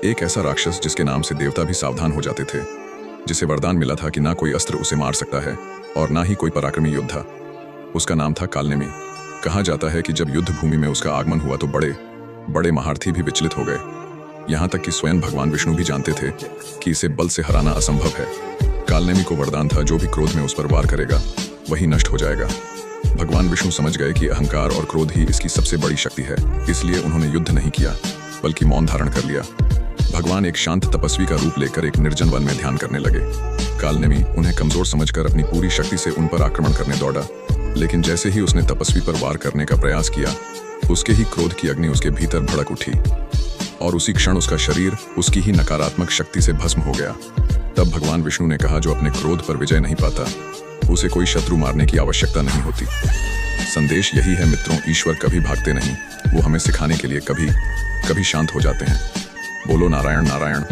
एक ऐसा राक्षस जिसके नाम से देवता भी सावधान हो जाते थे, जिसे वरदान मिला था कि ना कोई अस्त्र उसे मार सकता है और ना ही कोई पराक्रमी योद्धा। उसका नाम था कालनेमी। कहा जाता है कि जब युद्ध भूमि में उसका आगमन हुआ तो बड़े बड़े महारथी भी विचलित हो गए। यहाँ तक कि स्वयं भगवान विष्णु भी जानते थे कि इसे बल से हराना असंभव है। कालनेमी को वरदान था, जो भी क्रोध में उस पर वार करेगा वही नष्ट हो जाएगा। भगवान विष्णु समझ गए कि अहंकार और क्रोध ही इसकी सबसे बड़ी शक्ति है, इसलिए उन्होंने युद्ध नहीं किया बल्कि मौन धारण कर लिया। भगवान एक शांत तपस्वी का रूप लेकर एक निर्जन वन में ध्यान करने लगे। कालनेमी उन्हें कमजोर समझकर अपनी पूरी शक्ति से उन पर आक्रमण करने दौड़ा, लेकिन जैसे ही उसने तपस्वी पर वार करने का प्रयास किया, उसके ही क्रोध की अग्नि उसके भीतर भड़क उठी और उसी क्षण उसका शरीर उसकी ही नकारात्मक शक्ति से भस्म हो गया। तब भगवान विष्णु ने कहा, जो अपने क्रोध पर विजय नहीं पाता उसे कोई शत्रु मारने की आवश्यकता नहीं होती। संदेश यही है मित्रों, ईश्वर कभी भागते नहीं, वो हमें सिखाने के लिए कभी कभी शांत हो जाते हैं। बोलो नारायण नारायण।